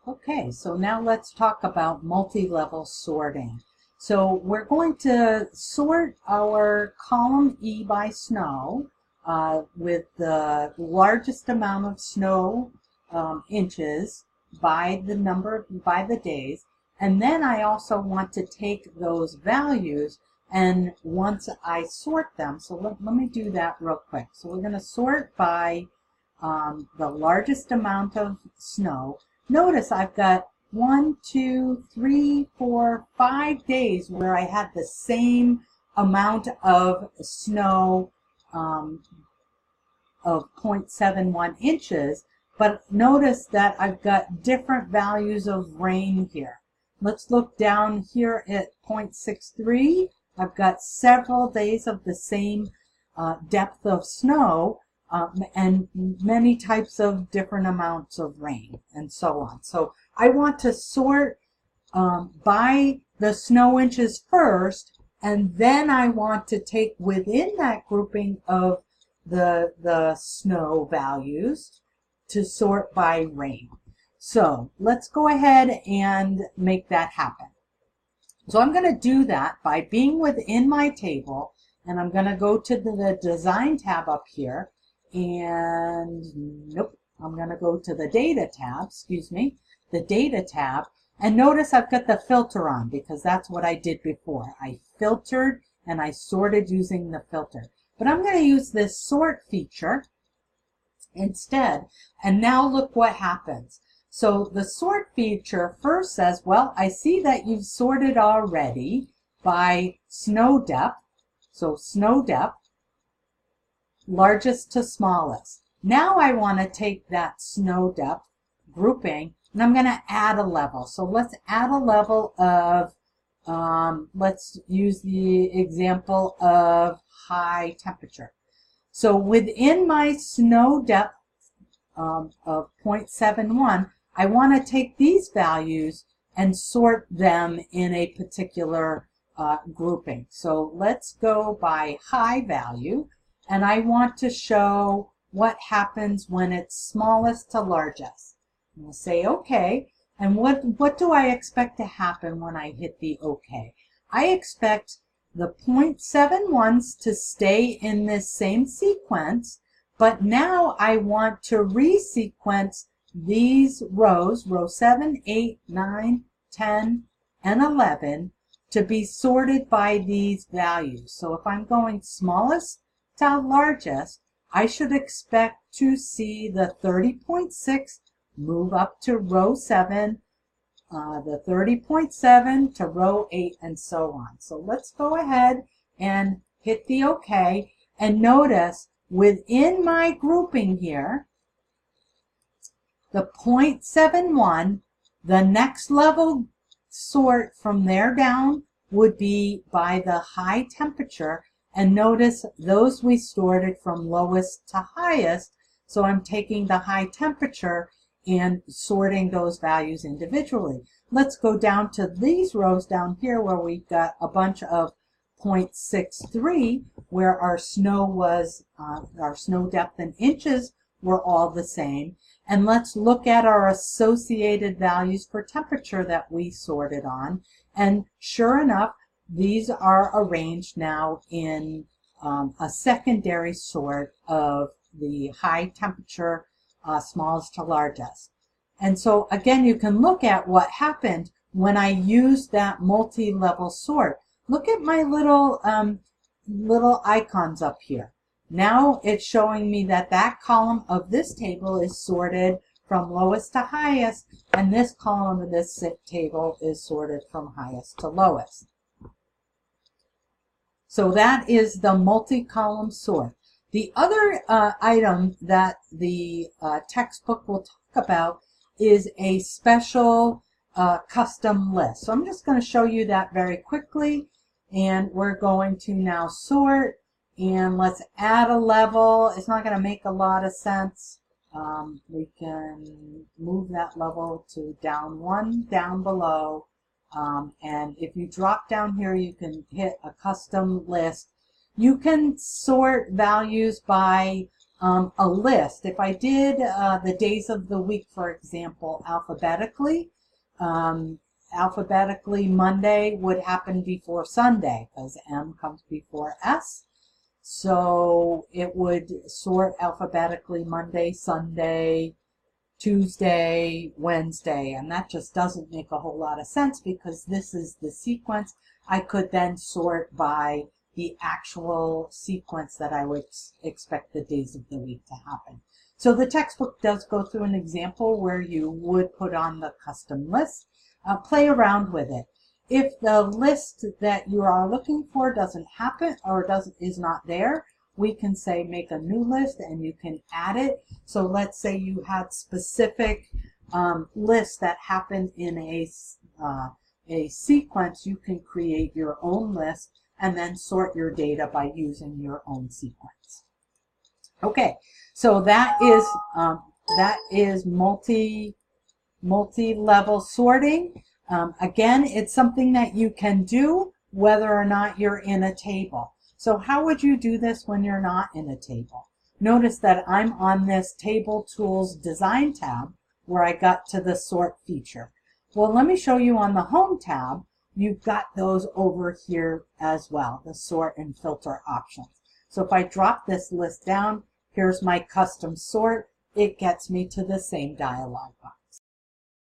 Okay, so now let's talk about multi-level sorting. So we're going to sort our column E by snow with the largest amount of snow inches by the days. And then I also want to take those values, and once I sort them, so let me do that real quick. So we're going to sort by the largest amount of snow. Notice I've got 1, 2, 3, 4, 5 days where I had the same amount of snow of 0.71 inches, but notice that I've got different values of rain here. Let's look down here at 0.63. I've got several days of the same depth of snow, and many types of different amounts of rain, and so on. So I want to sort by the snow inches first, and then I want to take within that grouping of the snow values to sort by rain. So let's go ahead and make that happen. So I'm going to do that by being within my table, and I'm going to go to the Design tab up here. And nope, I'm going to go to the Data tab, the Data tab, and notice I've got the filter on because that's what I did before. I filtered and I sorted using the filter. But I'm going to use this sort feature instead, and now look what happens. So the sort feature first says, well, I see that you've sorted already by snow depth, so snow depth, largest to smallest. Now I want to take that snow depth grouping and I'm going to add a level. So let's add a level of, let's use the example of high temperature. So within my snow depth of 0.71, I want to take these values and sort them in a particular grouping. So let's go by high value. And I want to show what happens when it's smallest to largest. And we'll say OK. And what do I expect to happen when I hit the OK? I expect the 0.71s to stay in this same sequence, but now I want to resequence these rows, row 7, 8, 9, 10, and 11, to be sorted by these values. So if I'm going smallest to largest, I should expect to see the 30.6 move up to row 7, the 30.7 to row 8, and so on. So let's go ahead and hit the OK, and notice within my grouping here, the 0.71, the next level sort from there down would be by the high temperature. And notice those we sorted from lowest to highest. So I'm taking the high temperature and sorting those values individually. Let's go down to these rows down here where we've got a bunch of 0.63, where our snow was, our snow depth in inches were all the same. And let's look at our associated values for temperature that we sorted on. And sure enough, these are arranged now in a secondary sort of the high temperature, smallest to largest. And so again, you can look at what happened when I used that multi-level sort. Look at my little icons up here. Now it's showing me that that column of this table is sorted from lowest to highest, and this column of this table is sorted from highest to lowest. So that is the multi-column sort. The other item that the textbook will talk about is a special custom list. So I'm just going to show you that very quickly, and we're going to now sort, and let's add a level. It's not going to make a lot of sense. We can move that level to down one, down below. And if you drop down here, you can hit a custom list. You can sort values by a list. If I did the days of the week, for example, alphabetically, Monday would happen before Sunday because M comes before S. So it would sort alphabetically Monday, Sunday, Tuesday, Wednesday, and that just doesn't make a whole lot of sense because this is the sequence. I could then sort by the actual sequence that I would expect the days of the week to happen. So the textbook does go through an example where you would put on the custom list. Play around with it. If the list that you are looking for doesn't happen or is not there, we can say make a new list and you can add it. So let's say you had specific lists that happened in a sequence. You can create your own list and then sort your data by using your own sequence. Okay, so that is multi-level sorting. Again, it's something that you can do whether or not you're in a table. So how would you do this when you're not in a table? Notice that I'm on this Table Tools Design tab where I got to the Sort feature. Well, let me show you on the Home tab. You've got those over here as well, the Sort and Filter options. So if I drop this list down, here's my custom sort. It gets me to the same dialog box.